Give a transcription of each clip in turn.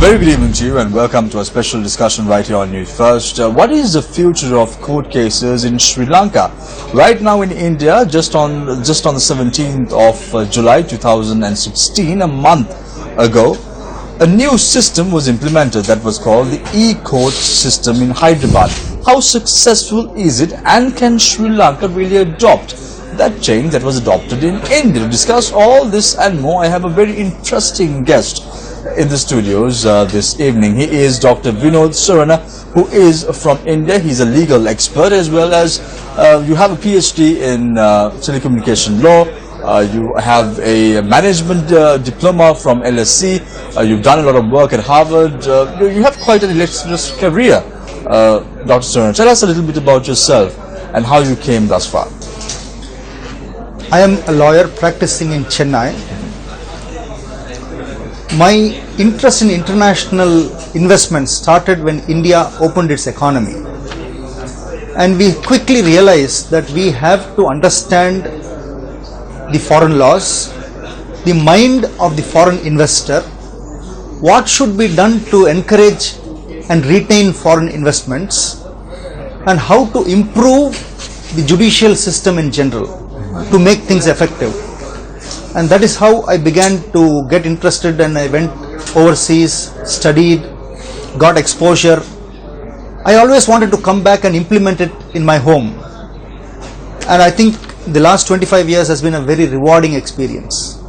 Very good evening to you and welcome to a special discussion right here on Newsfirst. What is the future of court cases in Sri Lanka? Right now in India, just on the 17th of July 2016, a month ago, a new system was implemented that was called the e-court system in Hyderabad. How successful is it, and can Sri Lanka really adopt that change that was adopted in India? To discuss all this and more, I have a very interesting guest in the studios this evening. He is Dr. Vinod Surana, who is from India. He's a legal expert, as well as you have a PhD in telecommunication law. You have a management diploma from LSC. You've done a lot of work at Harvard. You have quite an illustrious career, Dr. Surana. Tell us a little bit about yourself and how you came thus far. I am a lawyer practicing in Chennai. My interest in international investment started when India opened its economy, and we quickly realized that we have to understand the foreign laws, the mind of the foreign investor, what should be done to encourage and retain foreign investments, and how to improve the judicial system in general to make things effective. And that is how I began to get interested, and I went overseas, studied, got exposure. I always wanted to come back and implement it in my home. And I think the last 25 years has been a very rewarding experience.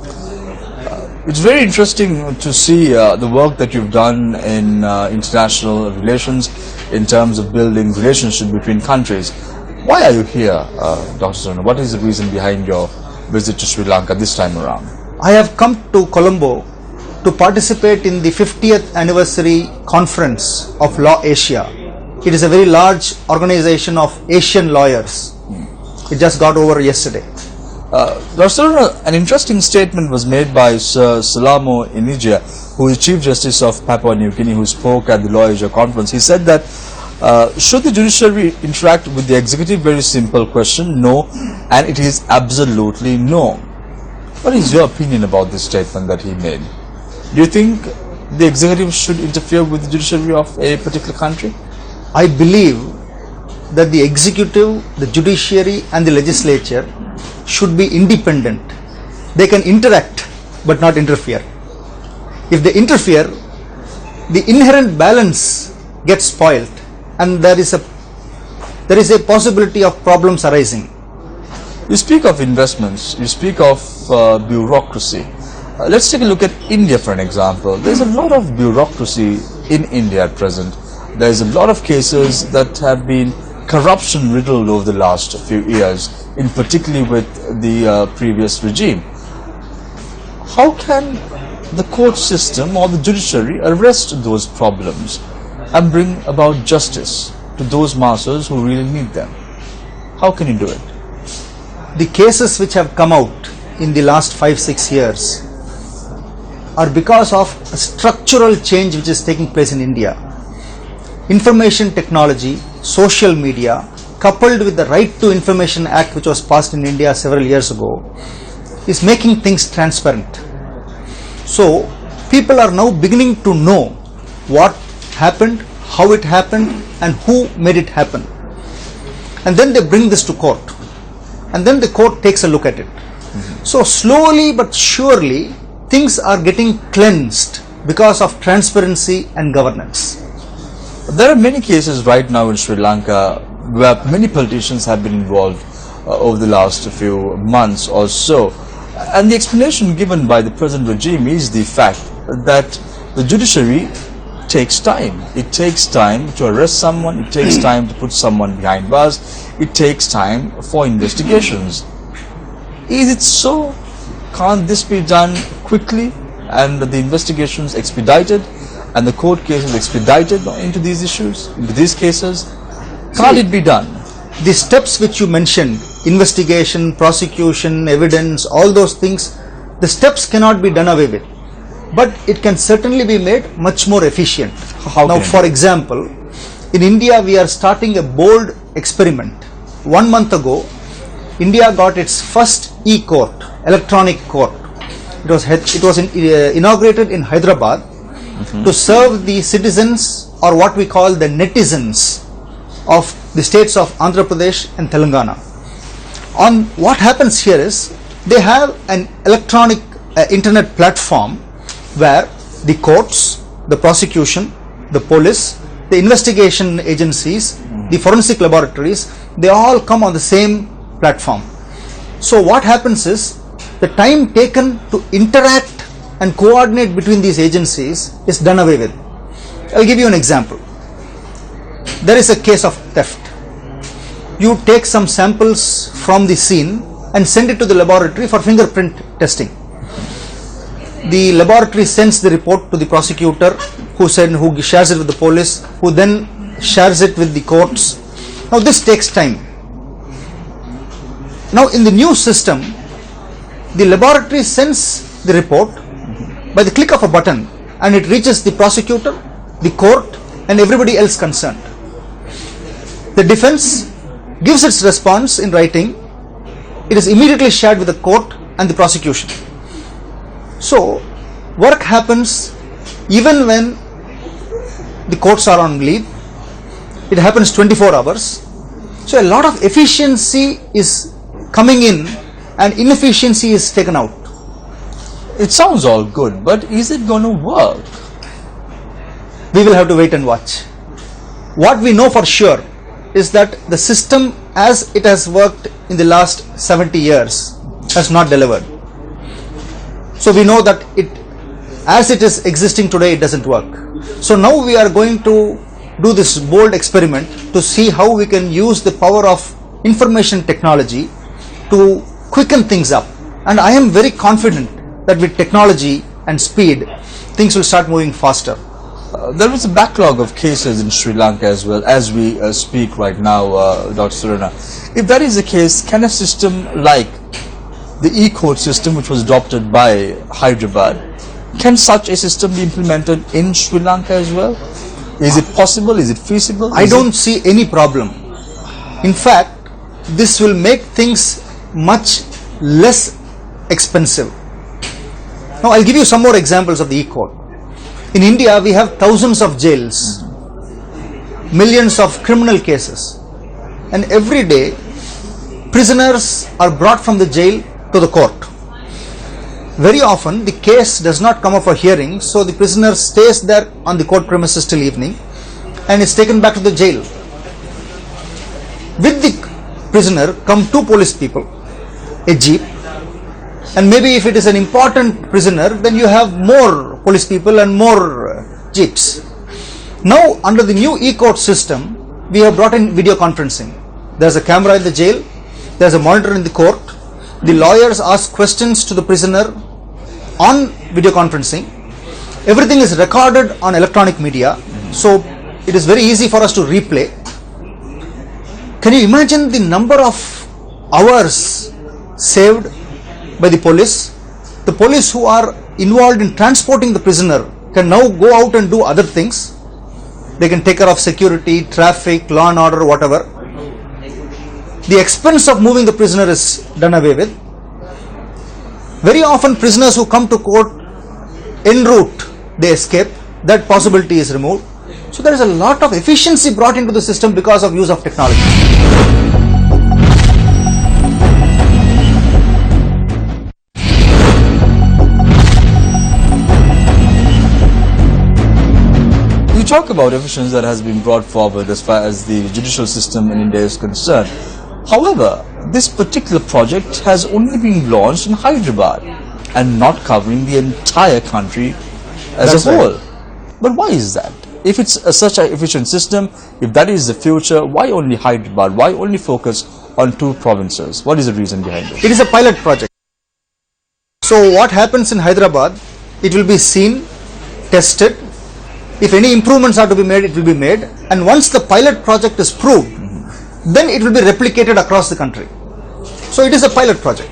It's very interesting to see the work that you've done in international relations in terms of building relationship between countries. Why are you here, Dr. Surana? What is the reason behind your visit to Sri Lanka this time around? I have come to Colombo to participate in the 50th anniversary conference of Law Asia. It is a very large organization of Asian lawyers. It just got over yesterday. Dr. Surana, an interesting statement was made by Sir Salamo Inijia, who is Chief Justice of Papua New Guinea, who spoke at the Law Asia conference. He said that should the judiciary interact with the executive? Very simple question, no, and it is absolutely no. What is your opinion about this statement that he made? Do you think the executive should interfere with the judiciary of a particular country? I believe that the executive, the judiciary and the legislature should be independent. They can interact but not interfere. If they interfere, the inherent balance gets spoiled, and there is a possibility of problems arising. You speak of investments, you speak of bureaucracy. Let's take a look at India for an example. There's a lot of bureaucracy in India at present. There's a lot of cases that have been corruption riddled over the last few years, in particularly with the previous regime. How can the court system or the judiciary arrest those problems and bring about justice to those masses who really need them? How can you do it? The cases which have come out in the last 5-6 years are because of a structural change which is taking place in India. Information technology, social media, coupled with the Right to Information Act, which was passed in India several years ago, is making things transparent. So people are now beginning to know what happened, how it happened, and who made it happen. And then they bring this to court, and then the court takes a look at it. So slowly but surely things are getting cleansed because of transparency and governance. There are many cases right now in Sri Lanka where many politicians have been involved over the last few months or so, and the explanation given by the present regime is the fact that the judiciary takes time. It takes time to arrest someone, it takes time to put someone behind bars, it takes time for investigations. Is it so? Can't this be done quickly and the investigations expedited and the court cases expedited into these issues, into these cases? Can't it be done? The steps which you mentioned, investigation, prosecution, evidence, all those things, the steps cannot be done away with. But it can certainly be made much more efficient. Now, for example, in India we are starting a bold experiment. 1 month ago, India got its first e-court, electronic court. It was inaugurated in Hyderabad, to serve the citizens, or what we call the netizens, of the states of Andhra Pradesh and Telangana. On what happens here is, they have an electronic internet platform where the courts, the prosecution, the police, the investigation agencies, the forensic laboratories, they all come on the same platform. So what happens is, the time taken to interact and coordinate between these agencies is done away with. I will give you an example. There is a case of theft. You take some samples from the scene and send it to the laboratory for fingerprint testing. The laboratory sends the report to the prosecutor, who shares it with the police, who then shares it with the courts. Now this takes time. Now in the new system, the laboratory sends the report by the click of a button, and it reaches the prosecutor, the court, and everybody else concerned. The defense gives its response in writing. It is immediately shared with the court and the prosecution. So work happens even when the courts are on leave. It happens 24 hours. So a lot of efficiency is coming in and inefficiency is taken out. It sounds all good, but is it going to work? We will have to wait and watch. What we know for sure is that the system as it has worked in the last 70 years has not delivered. So we know that as it is existing today, it doesn't work. So now we are going to do this bold experiment to see how we can use the power of information technology to quicken things up. And I am very confident that with technology and speed, things will start moving faster. There is a backlog of cases in Sri Lanka as well as we speak right now, Dr. Surana. If that is the case, can a system like the e-court system, which was adopted by Hyderabad, can such a system be implemented in Sri Lanka as well? Is it possible? Is it feasible? I don't see any problem. In fact, this will make things much less expensive. Now I'll give you some more examples of the e-court. In India, we have thousands of jails, millions of criminal cases, and every day prisoners are brought from the jail to the court. Very often the case does not come up for hearing, so the prisoner stays there on the court premises till evening and is taken back to the jail. With the prisoner come two police people, a jeep, and maybe if it is an important prisoner, then you have more police people and more jeeps. Now under the new e-court system, we have brought in video conferencing. There is a camera in the jail, there is a monitor in the court. The lawyers ask questions to the prisoner on video conferencing. Everything is recorded on electronic media, so it is very easy for us to replay. Can you imagine the number of hours saved by the police? The police who are involved in transporting the prisoner can now go out and do other things. They can take care of security, traffic, law and order, whatever. The expense of moving the prisoner is done away with. Very often prisoners who come to court en route, they escape. That possibility is removed. So there is a lot of efficiency brought into the system because of use of technology. You talk about efficiency that has been brought forward as far as the judicial system in India is concerned. However, this particular project has only been launched in Hyderabad and not covering the entire country as a whole. Right. But why is that? If it's such an efficient system, if that is the future, why only Hyderabad? Why only focus on two provinces? What is the reason behind it? It is a pilot project. So what happens in Hyderabad, it will be seen, tested. If any improvements are to be made, it will be made. And once the pilot project is proved, then it will be replicated across the country. So it is a pilot project.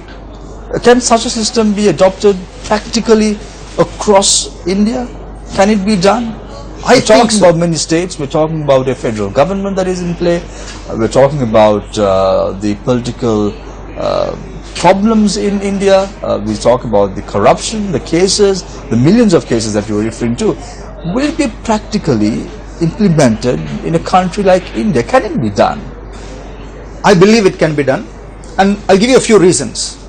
Can such a system be adopted practically across India? Can it be done? We're talking about many states, we're talking about a federal government that is in play, we're talking about the political problems in India, we talk about the corruption, the cases, the millions of cases that you're referring to. will it be practically implemented in a country like India? Can it be done? I believe it can be done, and I'll give you a few reasons.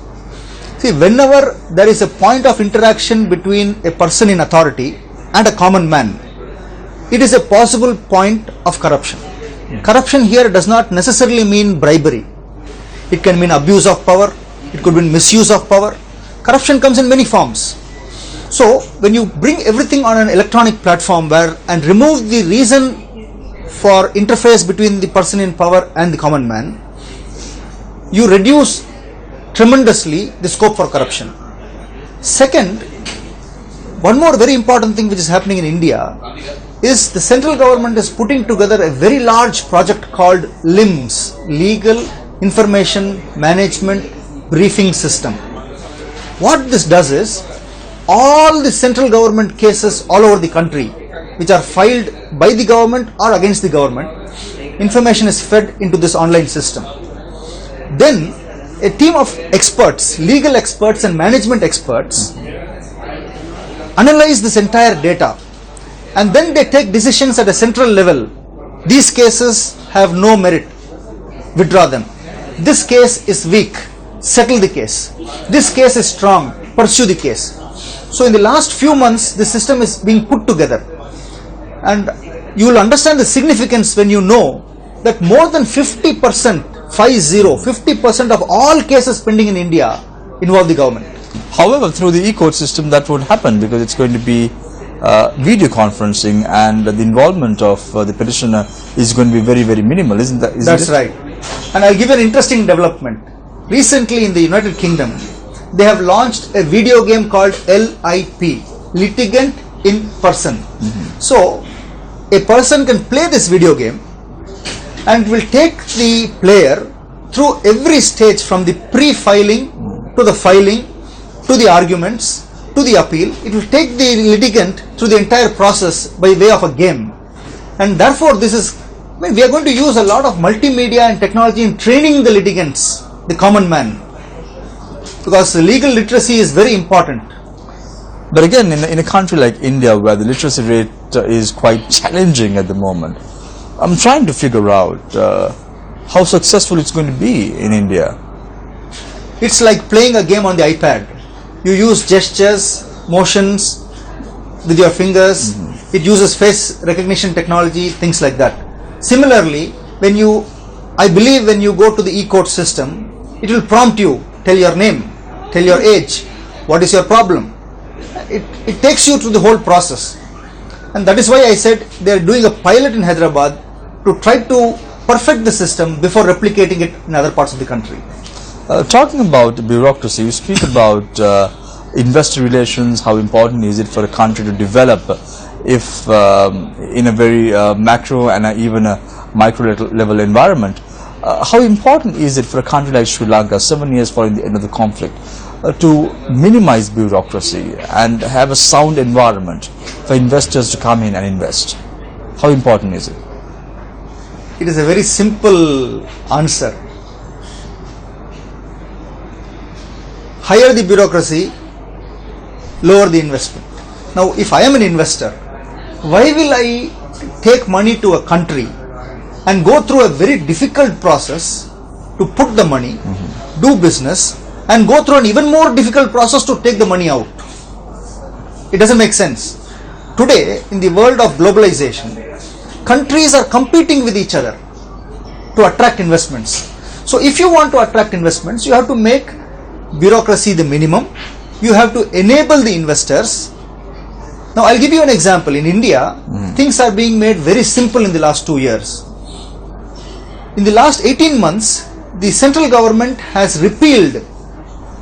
See, whenever there is a point of interaction between a person in authority and a common man, it is a possible point of corruption. Corruption here does not necessarily mean bribery. It can mean abuse of power, it could mean misuse of power. Corruption comes in many forms. So, when you bring everything on an electronic platform and remove the reason for interface between the person in power and the common man, you reduce tremendously the scope for corruption. Second, one more very important thing which is happening in India is the central government is putting together a very large project called LIMS, Legal Information Management Briefing System. What this does is, all the central government cases all over the country which are filed by the government or against the government, information is fed into this online system. Then a team of experts, legal experts and management experts, analyze this entire data, and then they take decisions at a central level. These cases have no merit, withdraw them. This case is weak, settle the case. This case is strong, pursue the case. So in the last few months, the system is being put together, and you will understand the significance when you know that more than 50% of all cases pending in India involve the government. However, through the e-court system that won't happen, because it's going to be video conferencing, and the involvement of the petitioner is going to be very, very minimal, isn't that? That's right. And I'll give you an interesting development. Recently in the United Kingdom, they have launched a video game called LIP, Litigant in Person. So, a person can play this video game and will take the player through every stage, from the pre-filing to the filing to the arguments to the appeal. It will take the litigant through the entire process by way of a game. And therefore we are going to use a lot of multimedia and technology in training the litigants, the common man, because the legal literacy is very important. But again, in a country like India, where the literacy rate is quite challenging at the moment, I'm trying to figure out how successful it's going to be in India. It's like playing a game on the iPad. You use gestures, motions with your fingers. It uses face recognition technology, things like that. Similarly, I believe when you go to the e-court system, it will prompt you, tell your name, tell your age, what is your problem. It takes you through the whole process. And that is why I said they are doing a pilot in Hyderabad to try to perfect the system before replicating it in other parts of the country. Talking about bureaucracy, you speak about investor relations, how important is it for a country to develop if in a very macro and even a micro level environment. How important is it for a country like Sri Lanka, 7 years following the end of the conflict, to minimize bureaucracy and have a sound environment for investors to come in and invest? How important is it? It is a very simple answer. Higher the bureaucracy, lower the investment. Now, if I am an investor, why will I take money to a country and go through a very difficult process to put the money, do business, and go through an even more difficult process to take the money out? It doesn't make sense. Today, in the world of globalization, countries are competing with each other to attract investments. So if you want to attract investments, you have to make bureaucracy the minimum. You have to enable the investors. Now I'll give you an example. In India, things are being made very simple in the last 2 years. In the last 18 months, the central government has repealed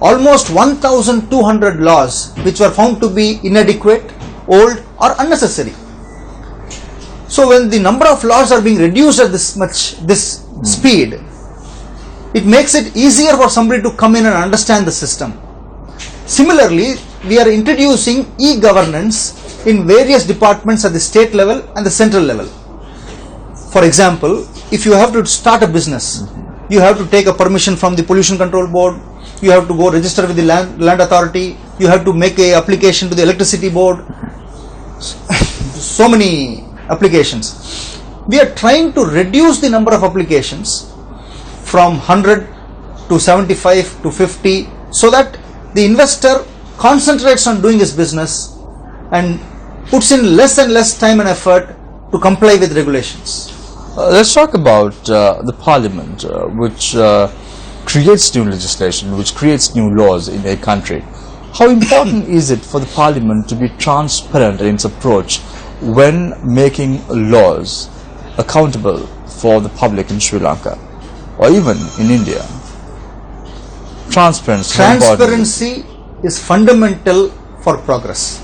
almost 1,200 laws which were found to be inadequate, old or unnecessary. So when the number of laws are being reduced at this speed, it makes it easier for somebody to come in and understand the system. Similarly, we are introducing e-governance in various departments at the state level and the central level. For example, if you have to start a business, you have to take a permission from the Pollution Control Board, you have to go register with the land authority, you have to make a application to the electricity board. so many applications. We are trying to reduce the number of applications from 100 to 75 to 50 so that the investor concentrates on doing his business and puts in less and less time and effort to comply with regulations. Let's talk about the parliament, which creates new legislation, which creates new laws in a country. How important is it for the parliament to be transparent in its approach when making laws accountable for the public in Sri Lanka or even in India? Transparency is fundamental for progress.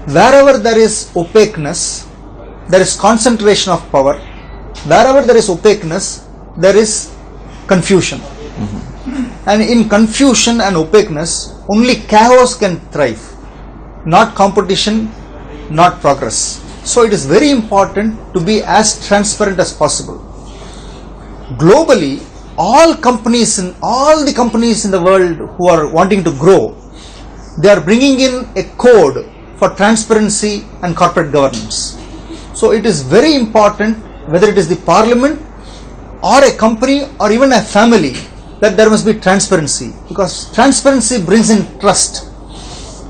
Wherever there is opaqueness, there is concentration of power. Wherever there is opaqueness, there is confusion. And in confusion and opaqueness, only chaos can thrive, not competition, not progress. So it is very important to be as transparent as possible. Globally, all the companies in the world who are wanting to grow, they are bringing in a code for transparency and corporate governance. So it is very important, whether it is the parliament or a company or even a family, that there must be transparency, because transparency brings in trust.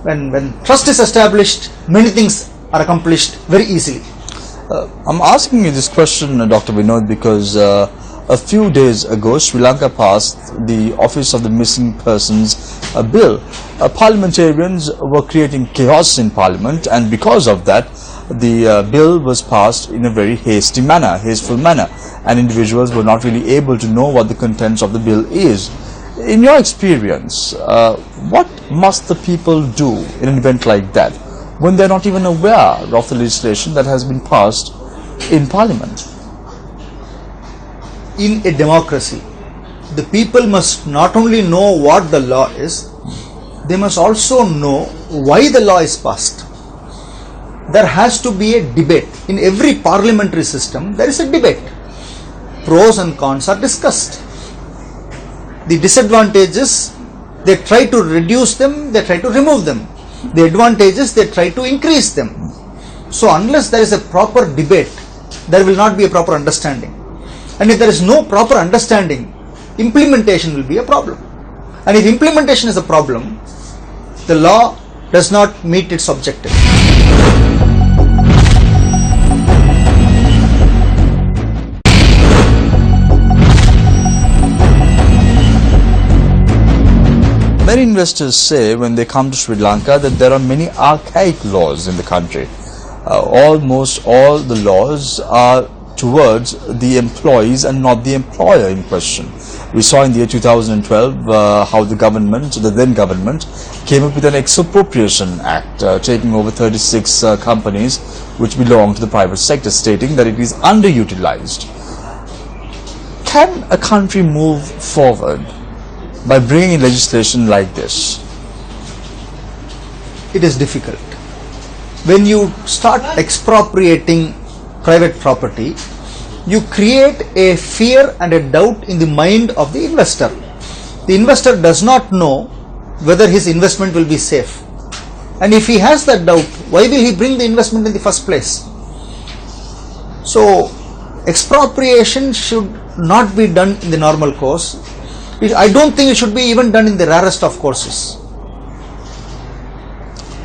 When trust is established, many things are accomplished very easily. I'm asking you this question, Dr. Vinod, because a few days ago, Sri Lanka passed the Office of the Missing Persons Bill. Parliamentarians were creating chaos in Parliament, and because of that, the bill was passed in a very hasteful manner, and individuals were not really able to know what the contents of the bill is. In your experience, what must the people do in an event like that when they're not even aware of the legislation that has been passed in Parliament? In a democracy, the people must not only know what the law is, they must also know why the law is passed. There has to be a debate. In every parliamentary system, there is a debate. Pros and cons are discussed. The disadvantages, they try to reduce them, they try to remove them. The advantages, they try to increase them. So unless there is a proper debate, there will not be a proper understanding. And if there is no proper understanding, implementation will be a problem. And if implementation is a problem, the law does not meet its objective. Many investors say when they come to Sri Lanka that there are many archaic laws in the country. Almost all the laws are towards the employees and not the employer in question. We saw in the year 2012 how the then government, came up with an Exappropriation Act taking over 36 companies which belong to the private sector, stating that it is underutilized. Can a country move forward by bringing in legislation like this? It is difficult. When you start expropriating private property, you create a fear and a doubt in the mind of the investor. The investor does not know whether his investment will be safe. And if he has that doubt, why will he bring the investment in the first place? So, expropriation should not be done in the normal course. I don't think it should be even done in the rarest of courses.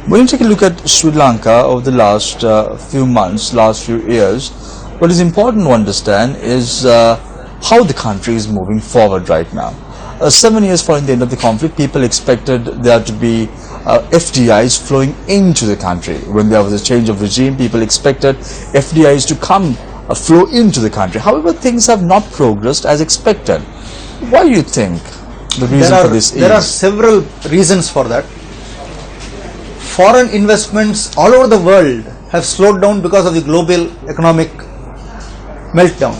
When you take a look at Sri Lanka over the last few months, last few years, what is important to understand is how the country is moving forward right now. 7 years following the end of the conflict, people expected there to be FDIs flowing into the country. When there was a change of regime, people expected FDIs to flow into the country. However, things have not progressed as expected. Why do you think the reason for this is? There are several reasons for that. Foreign investments all over the world have slowed down because of the global economic meltdown.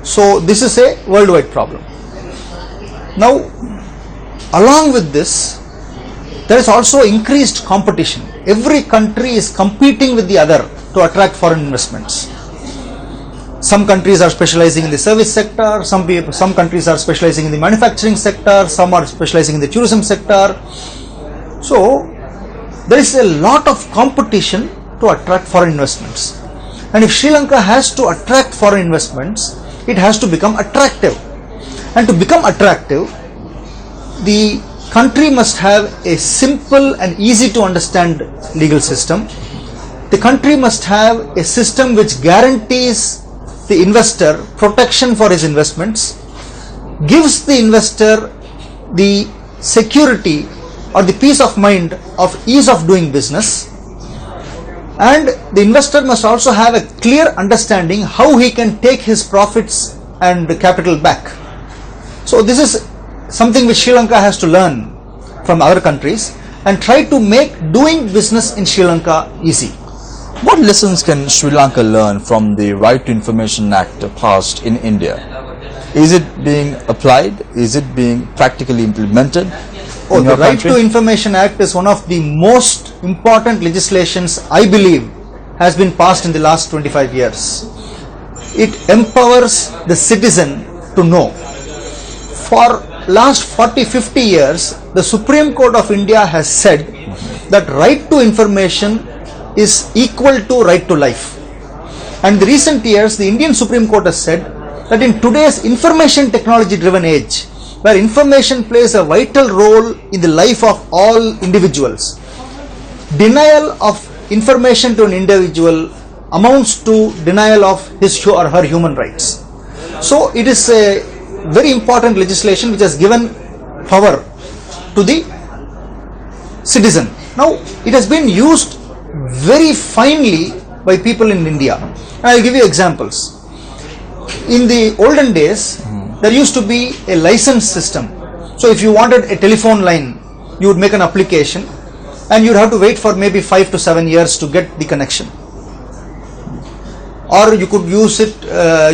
So this is a worldwide problem. Now, along with this, there is also increased competition. Every country is competing with the other to attract foreign investments. Some countries are specializing in the service sector, some countries are specializing in the manufacturing sector, some are specializing in the tourism sector. So, there is a lot of competition to attract foreign investments. And if Sri Lanka has to attract foreign investments, it has to become attractive. And to become attractive, the country must have a simple and easy to understand legal system. The country must have a system which guarantees the investor protection for his investments, gives the investor the security or the peace of mind of ease of doing business, and the investor must also have a clear understanding how he can take his profits and capital back. So this is something which Sri Lanka has to learn from other countries and try to make doing business in Sri Lanka easy. What lessons can Sri Lanka learn from the Right to Information Act passed in India? Is it being applied? Is it being practically implemented? The Right to Information Act is one of the most important legislations I believe has been passed in the last 25 years. It empowers the citizen to know. For last 40-50 years, the Supreme Court of India has said that right to information is equal to right to life. And in the recent years, the Indian Supreme Court has said that in today's information technology driven age, where information plays a vital role in the life of all individuals, denial of information to an individual amounts to denial of his or her human rights. So it is a very important legislation which has given power to the citizen. Now it has been used very finely by people in India, and I will give you examples. In the olden days, there used to be a license system. So if you wanted a telephone line, you would make an application and you would have to wait for maybe 5 to 7 years to get the connection. Or you could use it,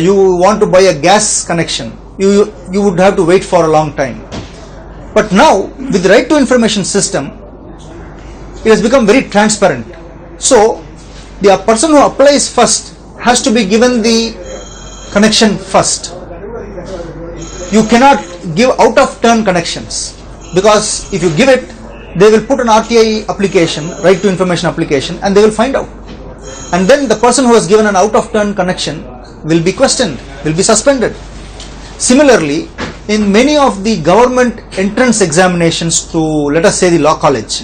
you want to buy a gas connection, you would have to wait for a long time. But now, with the right to information system, it has become very transparent. So the person who applies first has to be given the connection first. You cannot give out of turn connections, because if you give it, they will put an RTI application, right to information application, and they will find out. And then the person who has given an out of turn connection will be questioned, will be suspended. Similarly, in many of the government entrance examinations to, let us say, the law college,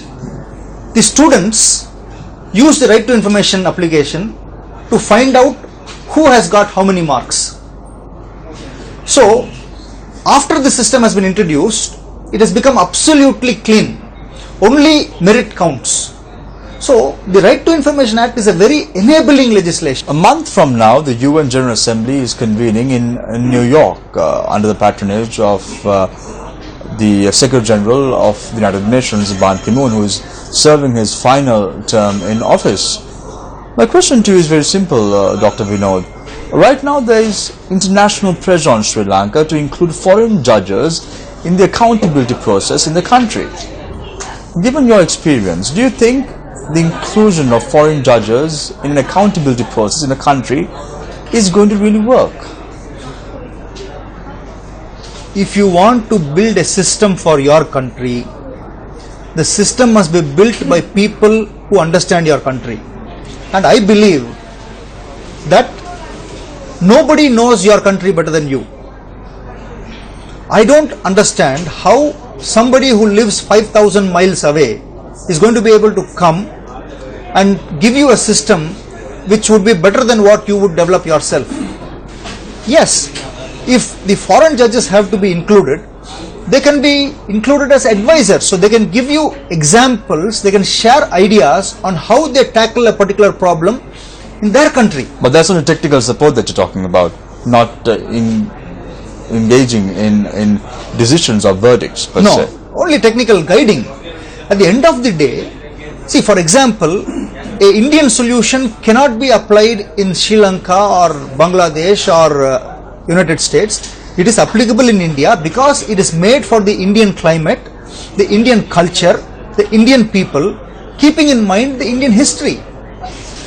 the students use the right to information application to find out who has got how many marks. So after the system has been introduced, it has become absolutely clean. Only merit counts. So the Right to Information Act is a very enabling legislation. A month from now, the UN General Assembly is convening in New York under the patronage of the Secretary General of the United Nations, Ban Ki-moon, who is serving his final term in office. My question to you is very simple, Dr. Vinod. Right now there is international pressure on Sri Lanka to include foreign judges in the accountability process in the country. Given your experience, do you think the inclusion of foreign judges in an accountability process in a country is going to really work? If you want to build a system for your country, the system must be built by people who understand your country. And I believe that nobody knows your country better than you. I don't understand how somebody who lives 5,000 miles away is going to be able to come and give you a system which would be better than what you would develop yourself. Yes, if the foreign judges have to be included, they can be included as advisors, so they can give you examples, they can share ideas on how they tackle a particular problem in their country. But that's not a technical support that you're talking about, not engaging in decisions or verdicts per se. No, only technical guiding. At the end of the day, see, for example, a Indian solution cannot be applied in Sri Lanka or Bangladesh or United States. It is applicable in India because it is made for the Indian climate, the Indian culture, the Indian people, keeping in mind the Indian history.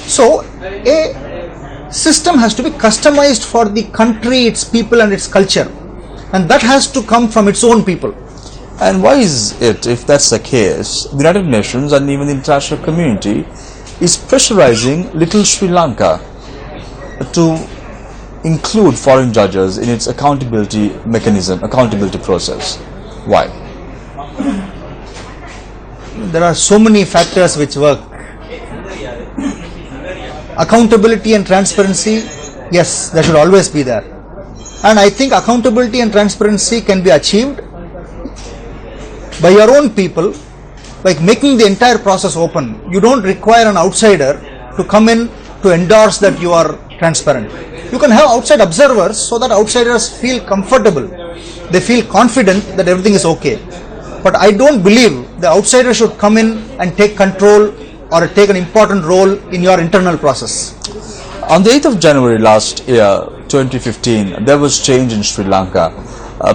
So a system has to be customized for the country, its people and its culture, and that has to come from its own people. And why is it, if that's the case, the United Nations and even the international community is pressurizing little Sri Lanka to include foreign judges in its accountability mechanism, accountability process? Why? There are so many factors which work. Accountability and transparency, yes, that should always be there. And I think accountability and transparency can be achieved by your own people, like making the entire process open. You don't require an outsider to come in to endorse that you are transparent. You can have outside observers so that outsiders feel comfortable. They feel confident that everything is okay. But I don't believe the outsider should come in and take control or take an important role in your internal process. On the 8th of January last year, 2015, there was change in Sri Lanka.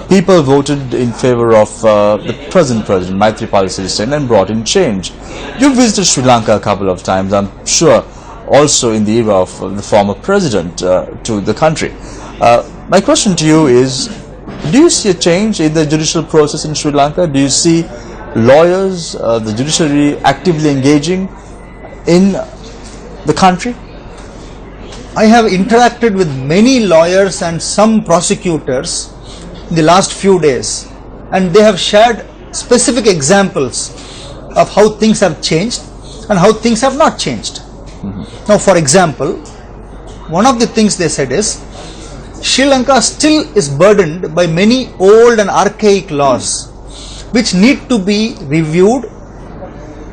People voted in favor of the present president, Maithripala Sirisena, and brought in change. You visited Sri Lanka a couple of times, I'm sure, also in the era of the former president to the country. My question to you is, do you see a change in the judicial process in Sri Lanka? Do you see lawyers, the judiciary actively engaging in the country? I have interacted with many lawyers and some prosecutors in the last few days, and they have shared specific examples of how things have changed and how things have not changed. Now, for example, one of the things they said is, Sri Lanka still is burdened by many old and archaic laws which need to be reviewed,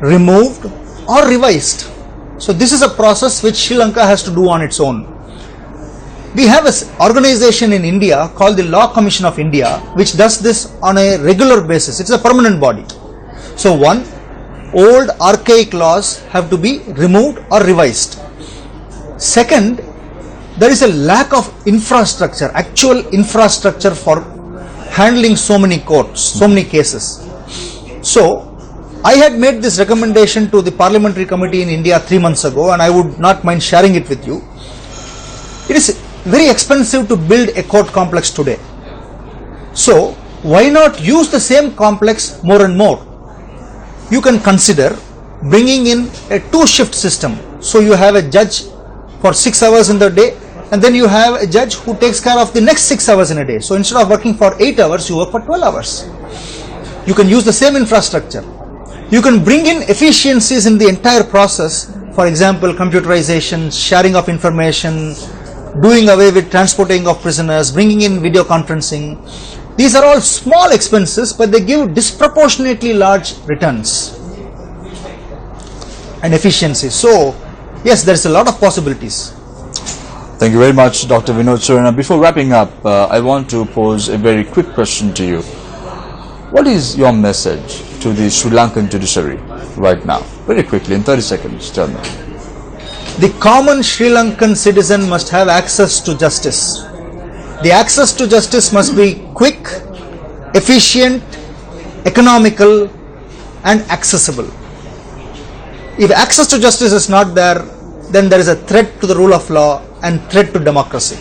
removed or revised. So this is a process which Sri Lanka has to do on its own. We have an organization in India called the Law Commission of India, which does this on a regular basis. It's a permanent body. So one, old archaic laws have to be removed or revised. Second, there is a lack of infrastructure, actual infrastructure for handling so many courts, so many cases. So I had made this recommendation to the Parliamentary Committee in India 3 months ago, and I would not mind sharing it with you. It is very expensive to build a court complex today. So why not use the same complex more and more? You can consider bringing in a 2-shift system. So you have a judge for 6 hours in the day, and then you have a judge who takes care of the next 6 hours in a day. So instead of working for 8 hours, you work for 12 hours. You can use the same infrastructure. You can bring in efficiencies in the entire process. For example, computerization, sharing of information, doing away with transporting of prisoners, bringing in video conferencing. These are all small expenses, but they give disproportionately large returns and efficiency. So yes, there is a lot of possibilities. Thank you very much, Dr. Vinod Surana. Before wrapping up, I want to pose a very quick question to you. What is your message to the Sri Lankan judiciary right now? Very quickly, in 30 seconds, tell me. The common Sri Lankan citizen must have access to justice. The access to justice must be quick, efficient, economical and accessible. If access to justice is not there, then there is a threat to the rule of law and threat to democracy.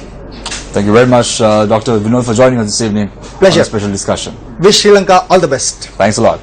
Thank you very much, Dr. Vinod, for joining us this evening. Pleasure. On a special discussion. Wish Sri Lanka all the best. Thanks a lot.